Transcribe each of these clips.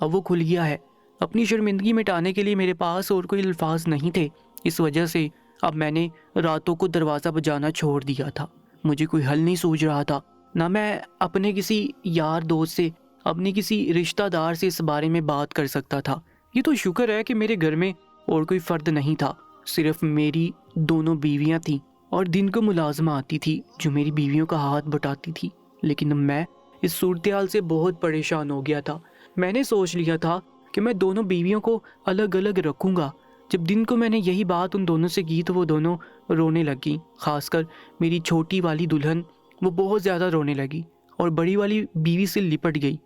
اب وہ کھل گیا ہے۔ اپنی شرمندگی مٹانے کے لیے میرے پاس اور کوئی الفاظ نہیں تھے۔ اس وجہ سے اب میں نے راتوں کو دروازہ بجانا چھوڑ دیا تھا۔ مجھے کوئی حل نہیں سوچ رہا تھا، نہ میں اپنے کسی یار دوست سے، اپنے کسی رشتہ دار سے اس بارے میں بات کر سکتا تھا۔ یہ تو شکر ہے کہ میرے گھر میں اور کوئی فرد نہیں تھا، صرف میری دونوں بیویاں تھیں، اور دن کو ملازمہ آتی تھی جو میری بیویوں کا ہاتھ بٹاتی تھی۔ لیکن میں اس صورتحال سے بہت پریشان ہو گیا تھا۔ میں نے سوچ لیا تھا کہ میں دونوں بیویوں کو الگ الگ رکھوں گا۔ جب دن کو میں نے یہی بات ان دونوں سے کی تو وہ دونوں رونے لگیں، خاص کر میری چھوٹی والی دلہن، وہ بہت زیادہ رونے لگی اور بڑی والی بیوی سے لپٹ گئی۔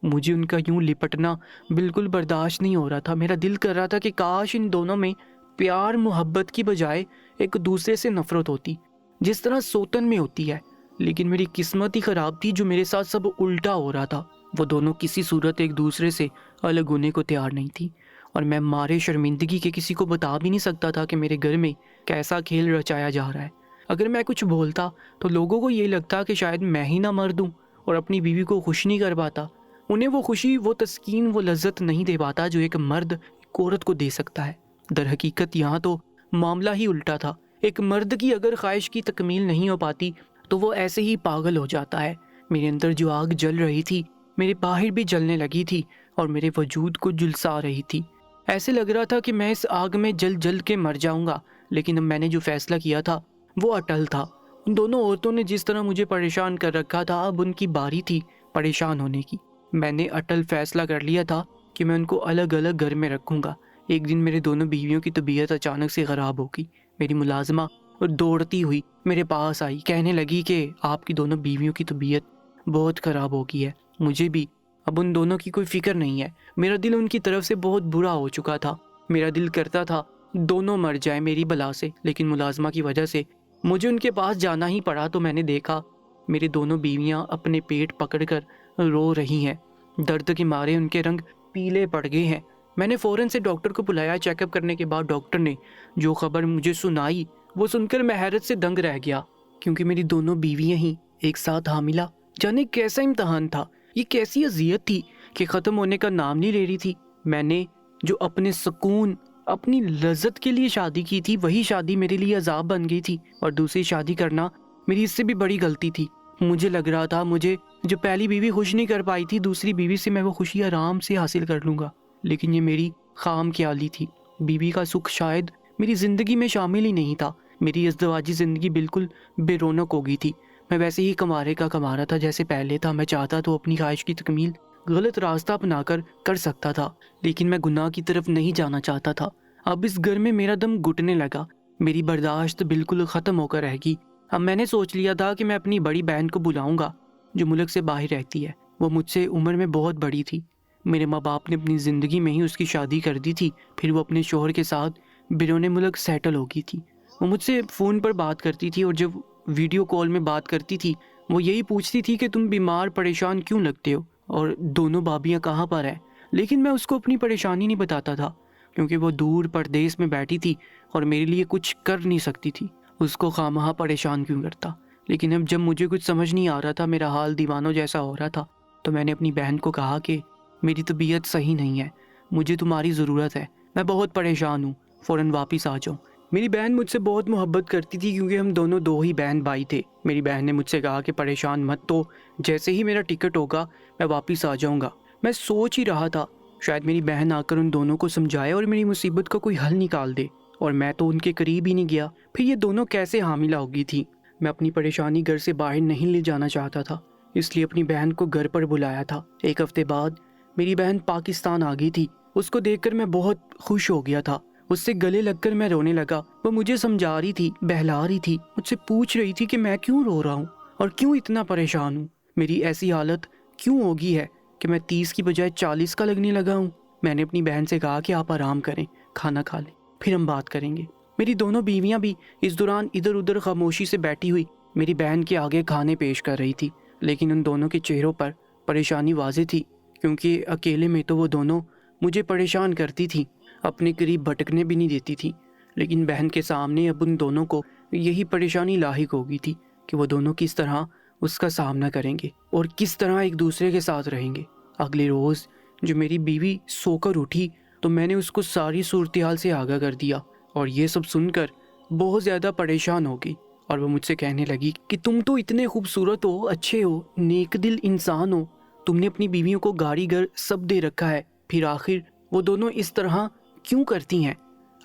مجھے ان کا یوں لپٹنا بالکل برداشت نہیں ہو رہا تھا۔ میرا دل کر رہا تھا کہ کاش ان دونوں میں پیار محبت کی بجائے ایک دوسرے سے نفرت ہوتی، جس طرح سوتن میں ہوتی ہے۔ لیکن میری قسمت ہی خراب تھی، جو میرے ساتھ سب الٹا ہو رہا تھا۔ وہ دونوں کسی صورت ایک دوسرے سے الگ ہونے کو تیار نہیں تھی، اور میں مارے شرمندگی کے کسی کو بتا بھی نہیں سکتا تھا کہ میرے گھر میں کیسا کھیل رچایا جا رہا ہے۔ اگر میں کچھ بولتا تو لوگوں کو یہ لگتا کہ شاید میں ہی نہ مر دوں اور اپنی بیوی کو خوش نہیں کر پاتا۔ انہیں وہ خوشی، وہ تسکین، وہ لذت نہیں دے پاتا جو ایک مرد ایک عورت کو دے سکتا ہے۔ در حقیقت یہاں تو معاملہ ہی الٹا تھا۔ ایک مرد کی اگر خواہش کی تکمیل نہیں ہو پاتی تو وہ ایسے ہی پاگل ہو جاتا ہے۔ میرے اندر جو آگ جل رہی تھی میرے باہر بھی جلنے لگی تھی اور میرے وجود کو جھلسا رہی تھی۔ ایسے لگ رہا تھا کہ میں اس آگ میں جل جل کے مر جاؤں گا۔ لیکن اب میں نے جو فیصلہ کیا تھا وہ اٹل تھا۔ ان دونوں عورتوں نے جس طرح مجھے پریشان کر رکھا تھا، اب ان کی باری تھی پریشان ہونے کی۔ میں نے اٹل فیصلہ کر لیا تھا کہ میں ان کو الگ الگ گھر میں رکھوں گا۔ ایک دن میرے دونوں بیویوں کی طبیعت اچانک سے خراب ہو گئی۔ میری ملازمہ دوڑتی ہوئی میرے پاس آئی، کہنے لگی کہ آپ کی دونوں بیویوں کی طبیعت بہت خراب ہو گئی ہے۔ مجھے بھی اب ان دونوں کی کوئی فکر نہیں ہے۔ میرا دل ان کی طرف سے بہت برا ہو چکا تھا۔ میرا دل کرتا تھا دونوں مر جائیں میری بلا سے، لیکن ملازمہ کی وجہ سے مجھے ان کے پاس جانا ہی پڑا۔ تو میں نے دیکھا میری دونوں بیویاں اپنے پیٹ پکڑ کر رو رہی ہیں، درد کے مارے ان کے رنگ پیلے پڑ گئے ہیں۔ میں نے فوراً سے ڈاکٹر کو بلایا۔ چیک اپ کرنے کے بعد ڈاکٹر نے جو خبر مجھے سنائی وہ سن کر میں حیرت سے دنگ رہ گیا، کیونکہ میری دونوں بیویاں ہی ایک ساتھ حاملہ۔ جانے کیسا امتحان تھا، یہ کیسی اذیت تھی کہ ختم ہونے کا نام نہیں لے رہی تھی۔ میں نے جو اپنے سکون، اپنی لذت کے لیے شادی کی تھی، وہی شادی میرے لیے عذاب بن گئی تھی، اور دوسری شادی کرنا میری اس سے بھی بڑی غلطی تھی۔ مجھے لگ رہا تھا مجھے جو پہلی بیوی خوش نہیں کر پائی تھی، دوسری بیوی سے میں وہ خوشی آرام سے حاصل کر لوں گا۔ لیکن یہ میری خام خیالی تھی۔ بیوی کا سکھ شاید میری زندگی میں شامل ہی نہیں تھا۔ میری ازدواجی زندگی بالکل بے رونق ہو گئی تھی۔ میں ویسے ہی کمارے کا کمارا تھا جیسے پہلے تھا۔ میں چاہتا تو اپنی خواہش کی تکمیل غلط راستہ اپنا کر سکتا تھا، لیکن میں گناہ کی طرف نہیں جانا چاہتا تھا۔ اب اس گھر میں میرا دم گھٹنے لگا، میری برداشت بالکل ختم ہو کر رہ گئی۔ اب میں نے سوچ لیا تھا کہ میں اپنی بڑی بہن کو بلاؤں گا جو ملک سے باہر رہتی ہے۔ وہ مجھ سے عمر میں بہت بڑی تھی۔ میرے ماں باپ نے اپنی زندگی میں ہی اس کی شادی کر دی تھی، پھر وہ اپنے شوہر کے ساتھ بیرون ملک سیٹل ہو گئی تھی۔ وہ مجھ سے فون پر بات کرتی تھی، اور جب ویڈیو کال میں بات کرتی تھی وہ یہی پوچھتی تھی کہ تم بیمار پریشان کیوں لگتے ہو اور دونوں بھابیاں کہاں پر ہیں۔ لیکن میں اس کو اپنی پریشانی نہیں بتاتا تھا، کیونکہ وہ دور پردیس میں بیٹھی تھی اور میرے لیے کچھ کر نہیں سکتی تھی۔ اس کو خواہ پریشان کیوں کرتا۔ لیکن اب جب مجھے کچھ سمجھ نہیں آ رہا تھا، میرا حال دیوانوں جیسا ہو رہا تھا، تو میں نے اپنی بہن کو کہا کہ میری طبیعت صحیح نہیں ہے، مجھے تمہاری ضرورت ہے، میں بہت پریشان ہوں، فوراً واپس آ جاؤ۔ میری بہن مجھ سے بہت محبت کرتی تھی، کیونکہ ہم دونوں دو ہی بہن بھائی تھے۔ میری بہن نے مجھ سے کہا کہ پریشان مت، تو جیسے ہی میرا ٹکٹ ہوگا میں واپس آ جاؤں گا۔ میں سوچ ہی رہا تھا شاید میری بہن آ کر ان دونوں کو سمجھائے اور میری مصیبت کا کوئی حل نکال دے، اور میں تو ان کے قریب ہی نہیں گیا۔ پھر یہ دونوں کیسے حاملہ ہو گئی تھی؟ میں اپنی پریشانی گھر سے باہر نہیں لے جانا چاہتا تھا، اس لیے اپنی بہن کو گھر پر بلایا تھا۔ ایک ہفتے بعد میری بہن پاکستان آ گئی تھی۔ اس کو دیکھ کر میں بہت خوش ہو گیا تھا۔ اس سے گلے لگ کر میں رونے لگا۔ وہ مجھے سمجھا رہی تھی، بہلا رہی تھی، مجھ سے پوچھ رہی تھی کہ میں کیوں رو رہا ہوں اور کیوں اتنا پریشان ہوں، میری ایسی حالت کیوں ہو گئی ہے کہ میں 30 کی بجائے 40 کا لگنے لگا ہوں۔ میں نے اپنی بہن سے کہا کہ آپ آرام کریں، کھانا کھا لیں، پھر ہم بات کریں گے۔ میری دونوں بیویاں بھی اس دوران ادھر ادھر خاموشی سے بیٹھی ہوئی میری بہن کے آگے کھانے پیش کر رہی تھی، لیکن ان دونوں کے چہروں پر پریشانی واضح تھی، کیونکہ اکیلے میں تو وہ دونوں مجھے پریشان کرتی تھی، اپنے قریب بھٹکنے بھی نہیں دیتی تھی، لیکن بہن کے سامنے اب ان دونوں کو یہی پریشانی لاحق ہو گئی تھی کہ وہ دونوں کس طرح اس کا سامنا کریں گے اور کس طرح ایک دوسرے کے ساتھ رہیں گے۔ اگلے روز جو میری بیوی سو کر اٹھی تو میں نے اس کو ساری صورتحال سے آگاہ کر دیا، اور یہ سب سن کر بہت زیادہ پریشان ہو گئی، اور وہ مجھ سے کہنے لگی کہ تم تو اتنے خوبصورت ہو، اچھے ہو، نیک دل انسان ہو، تم نے اپنی بیویوں کو گاڑی گھر سب دے رکھا ہے، پھر آخر وہ دونوں اس طرح کیوں کرتی ہیں؟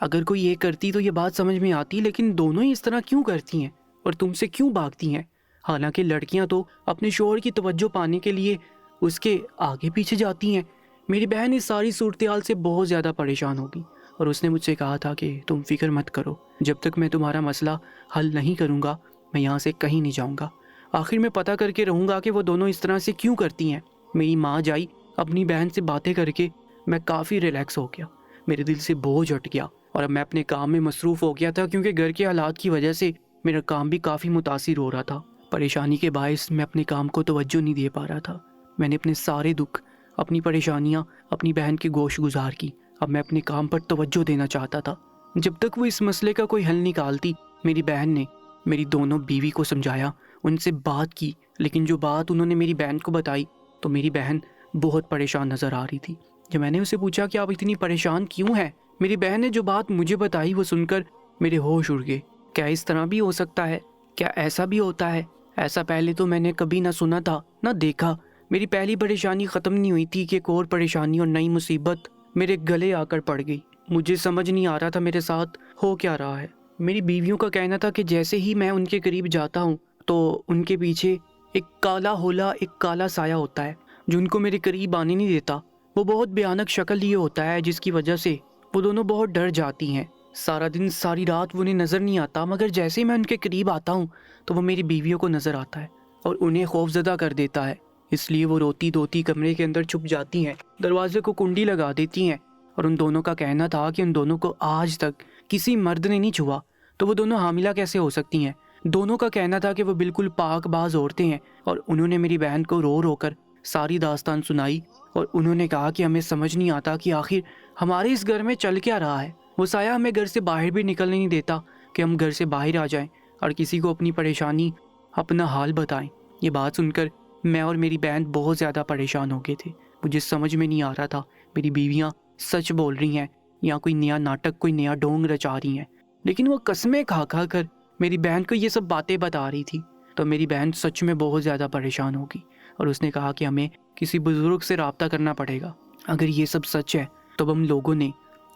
اگر کوئی یہ کرتی تو یہ بات سمجھ میں آتی، لیکن دونوں ہی اس طرح کیوں کرتی ہیں اور تم سے کیوں بھاگتی ہیں؟ حالانکہ لڑکیاں تو اپنے شوہر کی توجہ پانے کے لیے اس کے آگے پیچھے جاتی ہیں۔ میری بہن اس ساری صورتحال سے بہت زیادہ پریشان ہوگی، اور اس نے مجھ سے کہا تھا کہ تم فکر مت کرو، جب تک میں تمہارا مسئلہ حل نہیں کروں گا میں یہاں سے کہیں نہیں جاؤں گا، آخر میں پتہ کر کے رہوں گا کہ وہ دونوں اس طرح سے کیوں کرتی ہیں۔ میری ماں جائی اپنی بہن سے باتیں کر کے میں کافی ریلیکس ہو گیا، میرے دل سے بوجھ ہٹ گیا، اور اب میں اپنے کام میں مصروف ہو گیا تھا، کیونکہ گھر کے حالات کی وجہ سے میرا کام بھی کافی متاثر ہو رہا تھا۔ پریشانی کے باعث میں اپنے کام کو توجہ نہیں دے پا رہا تھا۔ میں نے اپنے سارے دکھ، اپنی پریشانیاں اپنی بہن کے گوش گزار کی۔ اب میں اپنے کام پر توجہ دینا چاہتا تھا۔ جب تک وہ اس مسئلے کا کوئی حل نکالتی، میری بہن نے میری دونوں بیوی کو سمجھایا، ان سے بات کی، لیکن جو بات انہوں نے میری بہن کو بتائی تو میری بہن بہت پریشان نظر آ رہی تھی۔ جب میں نے اسے پوچھا کہ آپ اتنی پریشان کیوں ہیں، میری بہن نے جو بات مجھے بتائی وہ سن کر میرے ہوش اڑ گئے۔ کیا اس طرح بھی ہو سکتا ہے؟ کیا ایسا بھی ہوتا ہے؟ ایسا پہلے تو میں نے کبھی نہ سنا تھا نہ دیکھا۔ میری پہلی پریشانی ختم نہیں ہوئی تھی کہ ایک اور پریشانی اور نئی مصیبت میرے گلے آ کر پڑ گئی۔ مجھے سمجھ نہیں آ رہا تھا میرے ساتھ ہو کیا رہا ہے۔ میری بیویوں کا کہنا تھا کہ جیسے ہی میں ان کے قریب جاتا ہوں تو ان کے پیچھے ایک کالا ہولا، ایک کالا سایہ ہوتا ہے جو ان کو میرے قریب آنے نہیں دیتا۔ وہ بہت بھیانک شکل لیے ہوتا ہے، جس کی وجہ سے وہ دونوں بہت ڈر جاتی ہیں۔ سارا دن ساری رات وہ انہیں نظر نہیں آتا، مگر جیسے ہی میں ان کے قریب آتا ہوں تو وہ میری بیویوں کو نظر آتا ہے اور انہیں خوفزدہ کر دیتا ہے۔ اس لیے وہ روتی دھوتی کمرے کے اندر چھپ جاتی ہیں، دروازے کو کنڈی لگا دیتی ہیں، اور ان دونوں کا کہنا تھا کہ ان دونوں کو آج تک کسی مرد نے نہیں چھوا، تو وہ دونوں حاملہ کیسے ہو سکتی ہیں؟ دونوں کا کہنا تھا کہ وہ بالکل پاک باز عورتیں ہیں، اور انہوں نے میری بہن کو رو رو کر ساری داستان سنائی، اور انہوں نے کہا کہ ہمیں سمجھ نہیں آتا کہ آخر ہمارے اس گھر میں چل کیا رہا ہے۔ وہ سایہ ہمیں گھر سے باہر بھی نکلنے نہیں دیتا کہ ہم گھر سے باہر آ جائیں اور کسی کو اپنی پریشانی، اپنا حال بتائیں۔ یہ بات سن کر میں اور میری بہن بہت زیادہ پریشان ہو گئے تھے۔ مجھے سمجھ میں نہیں آ رہا تھا میری بیویاں سچ بول رہی ہیں یا کوئی نیا ناٹک، کوئی نیا ڈھونگ رچا رہی ہیں، لیکن وہ قسمیں کھا کھا کر میری بہن کو یہ سب باتیں بتا رہی تھی۔ تو میری بہن سچ میں بہت زیادہ پریشان ہوگی، اور اس نے کہا کہ ہمیں کسی بزرگ سے رابطہ کرنا پڑے گا۔ اگر یہ سب سچ ہے تو ہم لوگوں نے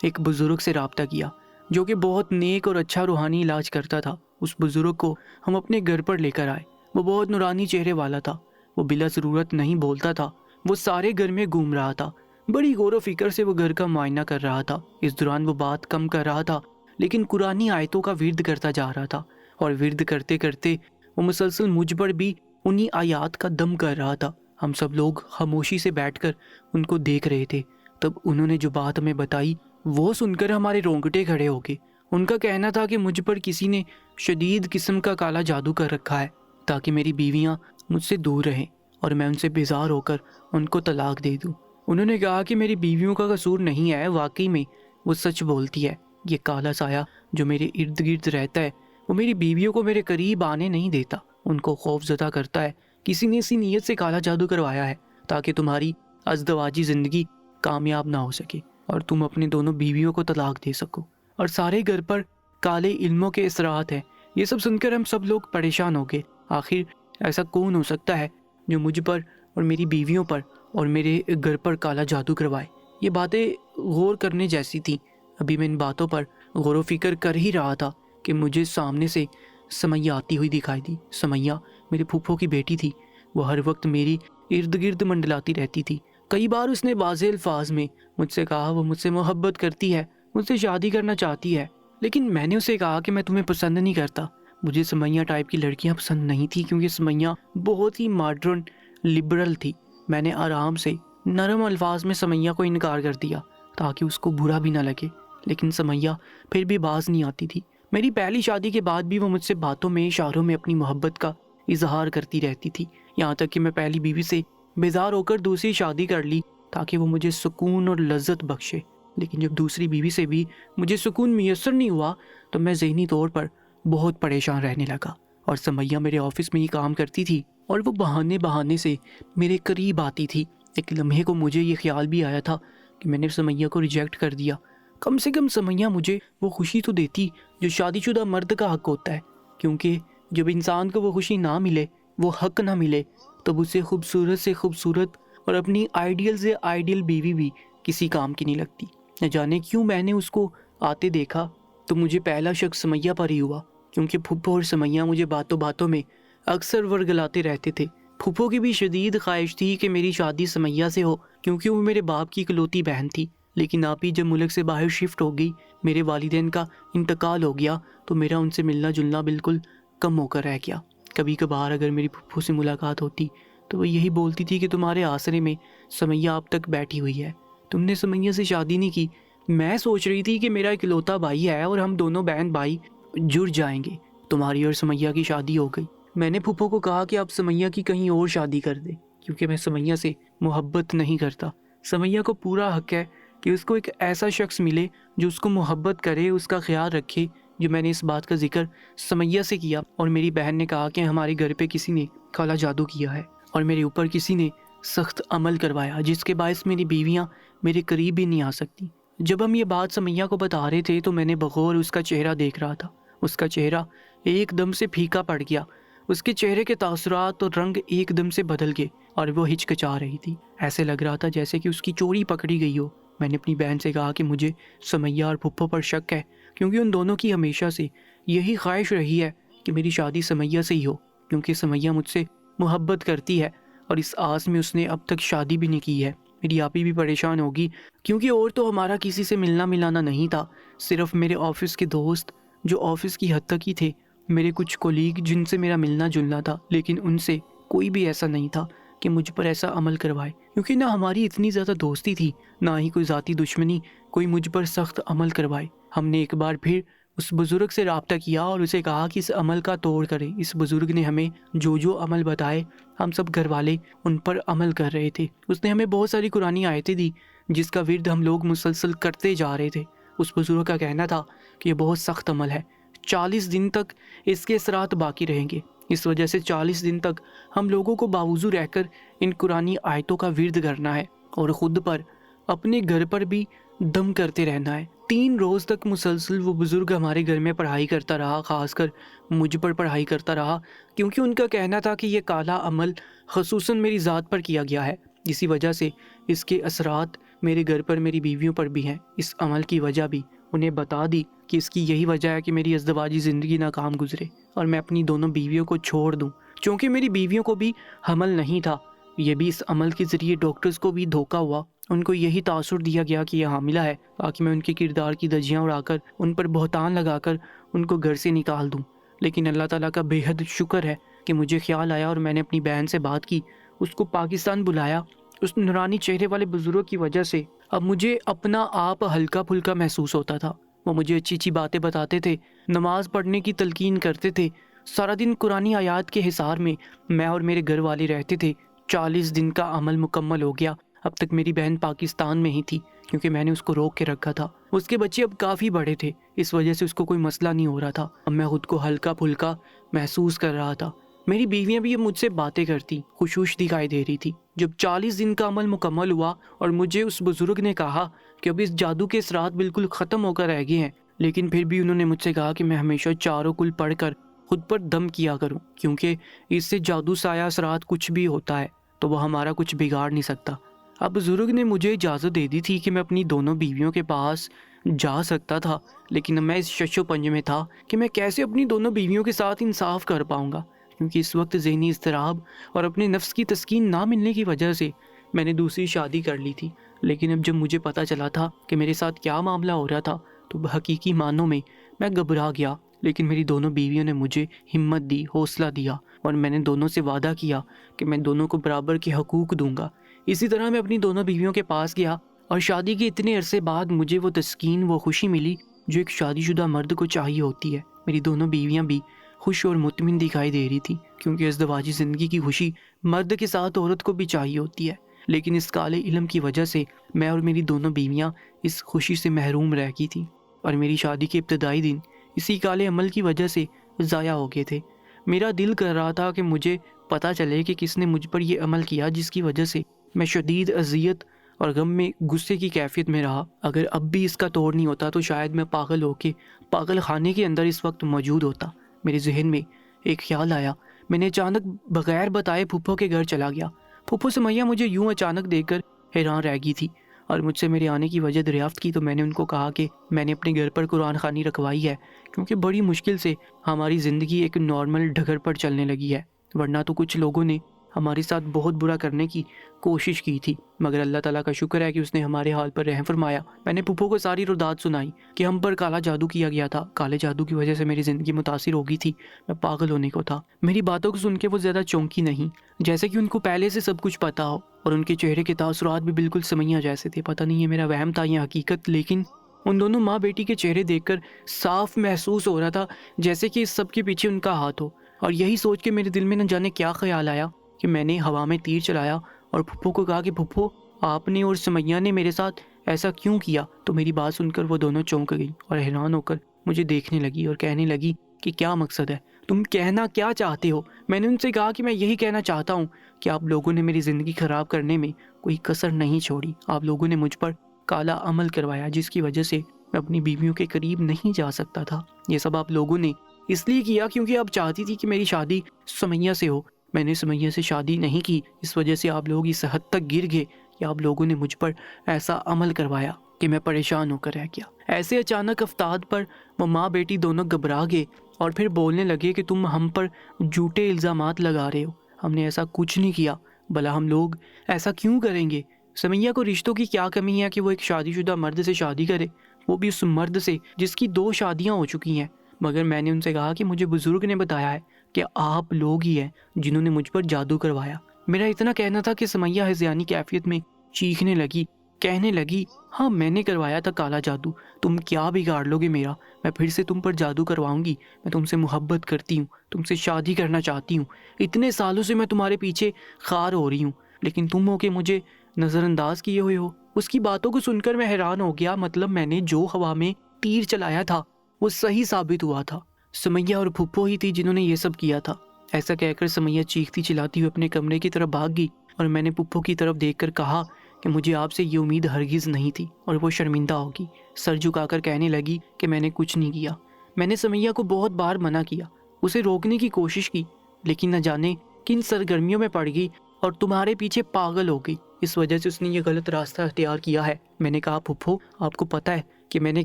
ایک بزرگ سے رابطہ کیا جو کہ بہت نیک اور اچھا روحانی علاج کرتا تھا۔ اس بزرگ کو ہم اپنے گھر پر لے کر آئے۔ وہ بہت نورانی چہرے والا تھا، وہ بلا ضرورت نہیں بولتا تھا، وہ سارے گھر میں گھوم رہا تھا، بڑی غور و فکر سے وہ گھر کا معائنہ کر رہا تھا۔ اس دوران وہ بات کم کر رہا تھا، لیکن قرآنی آیتوں کا ورد کرتا جا رہا تھا، اور ورد کرتے کرتے وہ مسلسل مجھ پر بھی انہی آیات کا دم کر رہا تھا۔ ہم سب لوگ خاموشی سے بیٹھ کر ان کو دیکھ رہے تھے۔ تب انہوں نے جو بات ہمیں بتائی وہ سن کر ہمارے رونگٹے کھڑے ہو گئے۔ ان کا کہنا تھا کہ مجھ پر کسی نے شدید قسم کا کالا جادو کر رکھا ہے تاکہ میری بیویاں مجھ سے دور رہیں اور میں ان سے بیزار ہو کر ان کو طلاق دے دوں۔ انہوں نے کہا کہ میری بیویوں کا قصور نہیں ہے، واقعی میں وہ سچ بولتی ہے۔ یہ کالا سایہ جو میرے ارد گرد رہتا ہے وہ میری بیویوں کو میرے قریب آنے نہیں دیتا، ان کو خوف زدہ کرتا ہے۔ کسی نے اسی نیت سے کالا جادو کروایا ہے تاکہ تمہاری ازدواجی زندگی کامیاب نہ ہو سکے اور تم اپنے دونوں بیویوں کو طلاق دے سکو، اور سارے گھر پر کالے علموں کے اثرات ہیں۔ یہ سب سن کر ہم سب لوگ پریشان ہو گئے۔ آخر ایسا کون ہو سکتا ہے جو مجھ پر اور میری بیویوں پر اور میرے گھر پر کالا جادو کروائے؟ یہ باتیں غور کرنے جیسی تھیں۔ ابھی میں ان باتوں پر غور و فکر کر ہی رہا تھا کہ مجھے سامنے سے سمیہ آتی ہوئی دکھائی دی۔ سمیہ میرے پھپھو کی بیٹی تھی، وہ ہر وقت میری ارد گرد منڈلاتی رہتی تھی۔ کئی بار اس نے واضح الفاظ میں مجھ سے کہا وہ مجھ سے محبت کرتی ہے، مجھ سے شادی کرنا چاہتی ہے، لیکن میں نے اسے کہا کہ میں تمہیں پسند نہیں کرتا۔ مجھے سمیہ ٹائپ کی لڑکیاں پسند نہیں تھی، کیونکہ سمیہ بہت ہی ماڈرن لبرل تھی۔ میں نے آرام سے نرم الفاظ میں سمیہ کو انکار کر دیا تاکہ اس کو برا بھی نہ لگے، لیکن سمیہ پھر بھی باز نہیں آتی تھی۔ میری پہلی شادی کے بعد بھی وہ مجھ سے باتوں میں، اشاروں میں اپنی محبت کا اظہار کرتی رہتی تھی، یہاں تک کہ میں پہلی بیوی سے بیزار ہو کر دوسری شادی کر لی تاکہ وہ مجھے سکون اور لذت بخشے۔ لیکن جب دوسری بیوی سے بھی مجھے سکون میسر نہیں ہوا تو میں ذہنی طور پر بہت پریشان رہنے لگا، اور سمیہ میرے آفس میں ہی کام کرتی تھی اور وہ بہانے سے میرے قریب آتی تھی ایک لمحے کو مجھے یہ خیال بھی آیا تھا کہ میں نے سمیہ کو ریجیکٹ کر دیا، کم سے کم سمیہ مجھے وہ خوشی تو دیتی جو شادی شدہ مرد کا حق ہوتا ہے، کیونکہ جب انسان کو وہ خوشی نہ ملے، وہ حق نہ ملے، تب اسے خوبصورت سے خوبصورت اور اپنی آئیڈیل سے آئیڈیل بیوی بھی کسی کام کی نہیں لگتی۔ نہ جانے کیوں میں نے اس کو آتے دیکھا تو مجھے پہلا شک سمیہ پر ہی ہوا، کیونکہ پھپھو اور سمیہ مجھے باتوں باتوں میں اکثر ورگلاتے رہتے تھے۔ پھپھو کی بھی شدید خواہش تھی کہ میری شادی سمیہ سے ہو، کیونکہ وہ میرے باپ کی اکلوتی بہن تھی، لیکن آپ ہی جب ملک سے باہر شفٹ ہو گئی، میرے والدین کا انتقال ہو گیا، تو میرا ان سے ملنا جلنا بالکل کم ہو کر رہ گیا۔ کبھی کبھار اگر میری پھپھو سے ملاقات ہوتی تو وہ یہی بولتی تھی کہ تمہارے آسرے میں سمیہ اب تک بیٹھی ہوئی ہے، تم نے سمیہ سے شادی نہیں کی۔ میں سوچ رہی تھی کہ میرا اکلوتا بھائی ہے اور ہم دونوں بہن بھائی جڑ جائیں گے، تمہاری اور سمیہ کی شادی ہو گئی۔ میں نے پھپھو کو کہا کہ آپ سمیہ کی کہیں اور شادی کر دیں، کیونکہ میں سمیہ سے محبت نہیں کرتا۔ سمیہ کو پورا حق ہے کہ اس کو ایک ایسا شخص ملے جو اس کو محبت کرے، اس کا خیال رکھے۔ جو میں نے اس بات کا ذکر سمیہ سے کیا اور میری بہن نے کہا کہ ہمارے گھر پہ کسی نے کالا جادو کیا ہے اور میرے اوپر کسی نے سخت عمل کروایا، جس کے باعث میری بیویاں میرے قریب بھی نہیں آ سکتی۔ جب ہم یہ بات سمیہ کو بتا رہے تھے تو میں نے بغور اس کا چہرہ دیکھ رہا تھا۔ اس کا چہرہ ایک دم سے پھیکا پڑ گیا، اس کے چہرے کے تاثرات اور رنگ ایک دم سے بدل گئے اور وہ ہچکچا رہی تھی۔ ایسے لگ رہا تھا جیسے کہ اس کی چوری پکڑی گئی ہو۔ میں نے اپنی بہن سے کہا کہ مجھے سمیہ اور پھپھو پر شک ہے، کیونکہ ان دونوں کی ہمیشہ سے یہی خواہش رہی ہے کہ میری شادی سمیہ سے ہی ہو، کیونکہ سمیہ مجھ سے محبت کرتی ہے اور اس آس میں اس نے اب تک شادی بھی نہیں کی ہے۔ میری آپی بھی پریشان ہوگی، کیونکہ اور تو ہمارا کسی سے ملنا ملانا نہیں تھا، صرف میرے آفس کے دوست جو آفس کی حد تک ہی تھے، میرے کچھ کولیگ جن سے میرا ملنا جلنا تھا، لیکن ان سے کوئی بھی ایسا نہیں تھا کہ مجھ پر ایسا عمل کروائے، کیونکہ نہ ہماری اتنی زیادہ دوستی تھی، نہ ہی کوئی ذاتی دشمنی کوئی مجھ پر سخت عمل کروائے۔ ہم نے ایک بار پھر اس بزرگ سے رابطہ کیا اور اسے کہا کہ اس عمل کا توڑ کرے۔ اس بزرگ نے ہمیں جو جو عمل بتائے، ہم سب گھر والے ان پر عمل کر رہے تھے۔ اس نے ہمیں بہت ساری قرآنی آیتیں دی جس کا ورد ہم لوگ مسلسل کرتے جا رہے تھے۔ اس بزرگ کا کہنا تھا کہ یہ بہت سخت عمل ہے، 40 دن تک اس کے اثرات باقی رہیں گے، اس وجہ سے 40 دن تک ہم لوگوں کو باوضو رہ کر ان قرآنی آیتوں کا ورد کرنا ہے اور خود پر اپنے گھر پر بھی دم کرتے رہنا ہے۔ 3 روز تک مسلسل وہ بزرگ ہمارے گھر میں پڑھائی کرتا رہا، خاص کر مجھ پر پڑھائی کرتا رہا، کیونکہ ان کا کہنا تھا کہ یہ کالا عمل خصوصاً میری ذات پر کیا گیا ہے، اسی وجہ سے اس کے اثرات میرے گھر پر میری بیویوں پر بھی ہیں۔ اس عمل کی وجہ بھی انہیں بتا دی کہ اس کی یہی وجہ ہے کہ میری ازدواجی زندگی ناکام گزرے اور میں اپنی دونوں بیویوں کو چھوڑ دوں، چونکہ میری بیویوں کو بھی حمل نہیں تھا۔ یہ بھی اس عمل کے ذریعے ڈاکٹرز کو بھی دھوکہ ہوا، ان کو یہی تاثر دیا گیا کہ یہ حاملہ ہے، تاکہ میں ان کے کردار کی دھجیاں اڑا کر ان پر بہتان لگا کر ان کو گھر سے نکال دوں۔ لیکن اللہ تعالیٰ کا بے حد شکر ہے کہ مجھے خیال آیا اور میں نے اپنی بہن سے بات کی، اس کو پاکستان بلایا۔ اس نورانی چہرے والے بزرگ کی وجہ سے اب مجھے اپنا آپ ہلکا پھلکا محسوس ہوتا تھا۔ وہ مجھے اچھی اچھی باتیں بتاتے تھے، نماز پڑھنے کی تلقین کرتے تھے، سارا دن قرآنی آیات کے حصار میں اور میرے گھر والے رہتے تھے۔ 40 دن کا عمل مکمل ہو گیا۔ اب تک میری بہن پاکستان میں ہی تھی، کیونکہ میں نے اس کو روک کے رکھا تھا۔ اس کے بچے اب کافی بڑے تھے، اس وجہ سے اس کو کوئی مسئلہ نہیں ہو رہا تھا۔ اب میں خود کو ہلکا پھلکا محسوس کر رہا تھا۔ میری بیویاں بھی اب مجھ سے باتیں کرتی، خوش دکھائی دے رہی تھی۔ جب 40 دن کا عمل مکمل ہوا اور مجھے اس بزرگ نے کہا کہ اب اس جادو کے اثرات بالکل ختم ہو کر رہ گئے ہیں، لیکن پھر بھی انہوں نے مجھ سے کہا کہ میں ہمیشہ چاروں کل پڑھ کر خود پر دم کیا کروں، کیونکہ اس سے جادو سایہ اثرات کچھ بھی ہوتا ہے تو وہ ہمارا کچھ بگاڑ نہیں سکتا۔ اب بزرگ نے مجھے اجازت دے دی تھی کہ میں اپنی دونوں بیویوں کے پاس جا سکتا تھا، لیکن میں اس شش و پنج میں تھا کہ میں کیسے اپنی دونوں بیویوں کے ساتھ انصاف کر پاؤں گا، کیونکہ اس وقت ذہنی اضطراب اور اپنے نفس کی تسکین نہ ملنے کی وجہ سے میں نے دوسری شادی کر لی تھی۔ لیکن اب جب مجھے پتہ چلا تھا کہ میرے ساتھ کیا معاملہ ہو رہا تھا تو حقیقی معنوں میں میں گھبرا گیا، لیکن میری دونوں بیویوں نے مجھے ہمت دی، حوصلہ دیا اور میں نے دونوں سے وعدہ کیا کہ میں دونوں کو برابر کے حقوق دوں گا۔ اسی طرح میں اپنی دونوں بیویوں کے پاس گیا اور شادی کے اتنے عرصے بعد مجھے وہ تسکین، وہ خوشی ملی جو ایک شادی شدہ مرد کو چاہیے ہوتی ہے۔ میری دونوں بیویاں بھی خوش اور مطمئن دکھائی دے رہی تھی، کیونکہ ازدواجی زندگی کی خوشی مرد کے ساتھ عورت کو بھی چاہیے ہوتی ہے، لیکن اس کالے علم کی وجہ سے میں اور میری دونوں بیویاں اس خوشی سے محروم رہ گئی تھی اور میری شادی کے ابتدائی دن اسی کالے عمل کی وجہ سے ضائع ہو گئے تھے۔ میرا دل کر رہا تھا کہ مجھے پتہ چلے کہ کس نے مجھ پر یہ عمل کیا جس کی وجہ سے میں شدید اذیت اور غم میں غصے کی کیفیت میں رہا۔ اگر اب بھی اس کا توڑ نہیں ہوتا تو شاید میں پاگل ہو کے پاگل خانے کے اندر اس وقت موجود ہوتا۔ میرے ذہن میں ایک خیال آیا، میں نے اچانک بغیر بتائے پھپھو کے گھر چلا گیا۔ پھپھو سمیہ مجھے یوں اچانک دیکھ کر حیران رہ گئی تھی اور مجھ سے میرے آنے کی وجہ دریافت کی تو میں نے ان کو کہا کہ میں نے اپنے گھر پر قرآن خوانی رکھوائی ہے کیونکہ بڑی مشکل سے ہماری زندگی ایک نارمل ڈگر پر چلنے لگی ہے، ورنہ تو کچھ لوگوں نے ہمارے ساتھ بہت برا کرنے کی کوشش کی تھی، مگر اللہ تعالیٰ کا شکر ہے کہ اس نے ہمارے حال پر رحم فرمایا۔ میں نے پھپھو کو ساری روداد سنائی کہ ہم پر کالا جادو کیا گیا تھا، کالے جادو کی وجہ سے میری زندگی متاثر ہو گئی تھی، میں پاگل ہونے کو تھا۔ میری باتوں کو سن کے وہ زیادہ چونکی نہیں، جیسے کہ ان کو پہلے سے سب کچھ پتا ہو، اور ان کے چہرے کے تاثرات بھی بالکل سمیہ جیسے تھے۔ پتہ نہیں یہ میرا وہم تھا یا حقیقت، لیکن ان دونوں ماں بیٹی کے چہرے دیکھ کر صاف محسوس ہو رہا تھا جیسے کہ اس سب کے پیچھے ان کا ہاتھ ہو۔ اور یہی سوچ کے میرے دل میں نہ جانے کیا خیال آیا کہ میں نے ہوا میں تیر چلایا اور پھپھو کو کہا کہ پھپھو آپ نے اور سمیہ نے میرے ساتھ ایسا کیوں کیا؟ تو میری بات سن کر وہ دونوں چونک گئی اور حیران ہو کر مجھے دیکھنے لگی اور کہنے لگی کہ کیا مقصد ہے، تم کہنا کیا چاہتے ہو؟ میں نے ان سے کہا کہ میں یہی کہنا چاہتا ہوں کہ آپ لوگوں نے میری زندگی خراب کرنے میں کوئی کسر نہیں چھوڑی، آپ لوگوں نے مجھ پر کالا عمل کروایا جس کی وجہ سے میں اپنی بیویوں کے قریب نہیں جا سکتا تھا۔ یہ سب آپ لوگوں نے اس لیے کیا کیونکہ آپ چاہتی تھی کہ میری شادی سمیہ سے ہو۔ میں نے سمیہ سے شادی نہیں کی، اس وجہ سے آپ لوگ اس حد تک گر گئے کہ آپ لوگوں نے مجھ پر ایسا عمل کروایا کہ میں پریشان ہو کر رہ گیا۔ ایسے اچانک افتاد پر وہ ماں بیٹی دونوں گھبرا گئے اور پھر بولنے لگے کہ تم ہم پر جھوٹے الزامات لگا رہے ہو، ہم نے ایسا کچھ نہیں کیا، بھلا ہم لوگ ایسا کیوں کریں گے؟ سمیہ کو رشتوں کی کیا کمی ہے کہ وہ ایک شادی شدہ مرد سے شادی کرے، وہ بھی اس مرد سے جس کی 2 شادیاں ہو چکی ہیں؟ مگر میں نے ان سے کہا کہ مجھے بزرگ نے بتایا ہے کہ آپ لوگ ہی ہیں جنہوں نے مجھ پر جادو کروایا۔ میرا اتنا کہنا تھا کہ سمیہ ہذیانی کیفیت میں چیخنے لگی، کہنے لگی ہاں میں نے کروایا تھا کالا جادو، تم کیا بگاڑ لو گے میرا؟ میں پھر سے تم پر جادو کرواؤں گی، میں تم سے محبت کرتی ہوں، تم سے شادی کرنا چاہتی ہوں، اتنے سالوں سے میں تمہارے پیچھے خار ہو رہی ہوں، لیکن تم ہو کہ مجھے نظر انداز کیے ہوئے ہو۔ اس کی باتوں کو سن کر میں حیران ہو گیا، مطلب میں نے جو ہوا میں تیر چلایا تھا وہ صحیح ثابت ہوا تھا، سمیہ اور پھپھو ہی تھی جنہوں نے یہ سب کیا تھا۔ ایسا کہہ کر سمیہ چیختی چلاتی ہوئے اپنے کمرے کی طرف بھاگ گئی اور میں نے پھپھو کی طرف دیکھ کر کہا کہ مجھے آپ سے یہ امید ہرگز نہیں تھی، اور وہ شرمندہ ہوگی، سر جھکا کر کہنے لگی کہ میں نے کچھ نہیں کیا۔ میں نے سمیہ کو بہت بار منع کیا، اسے روکنے کی کوشش کی، لیکن نہ جانے کن سرگرمیوں میں پڑ گئی اور تمہارے پیچھے پاگل ہو گئی، اس وجہ سے اس نے یہ غلط راستہ اختیار کیا ہے۔ میں نے کہا پھپھو آپ کو پتہ ہے کہ میں نے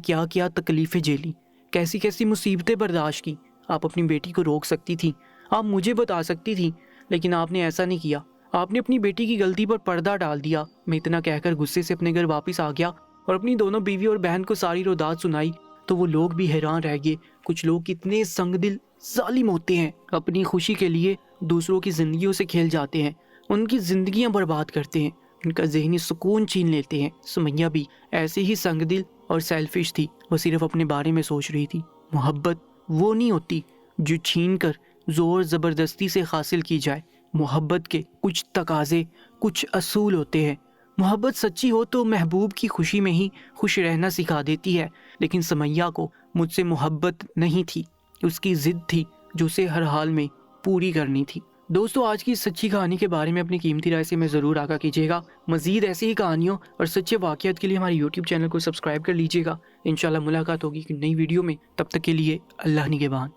کیا کیا تکلیفیں جھیلی، کیسی کیسی مصیبتیں برداشت کی، آپ اپنی بیٹی کو روک سکتی تھی، آپ مجھے بتا سکتی تھی، لیکن آپ نے ایسا نہیں کیا، آپ نے اپنی بیٹی کی غلطی پر پردہ ڈال دیا۔ میں اتنا کہہ کر غصے سے اپنے گھر واپس آ گیا اور اپنی دونوں بیوی اور بہن کو ساری روداد سنائی تو وہ لوگ بھی حیران رہ گئے۔ کچھ لوگ کتنے سنگ دل ظالم ہوتے ہیں، اپنی خوشی کے لیے دوسروں کی زندگیوں سے کھیل جاتے ہیں، ان کی زندگیاں برباد کرتے ہیں، ان کا ذہنی سکون چھین لیتے ہیں۔ سمیہ بھی ایسے ہی سنگ دل اور سیلفش تھی، وہ صرف اپنے بارے میں سوچ رہی تھی۔ محبت وہ نہیں ہوتی جو چھین کر زور زبردستی سے حاصل کی جائے، محبت کے کچھ تقاضے، کچھ اصول ہوتے ہیں۔ محبت سچی ہو تو محبوب کی خوشی میں ہی خوش رہنا سکھا دیتی ہے، لیکن سمیہ کو مجھ سے محبت نہیں تھی، اس کی ضد تھی جو اسے ہر حال میں پوری کرنی تھی۔ دوستو آج کی سچی کہانی کے بارے میں اپنی قیمتی رائے سے میں ضرور آگاہ کیجیے گا۔ مزید ایسی ہی کہانیوں اور سچے واقعات کے لیے ہمارے یوٹیوب چینل کو سبسکرائب کر لیجیے گا۔ انشاءاللہ ملاقات ہوگی ایک نئی ویڈیو میں، تب تک کے لیے اللہ نگہبان۔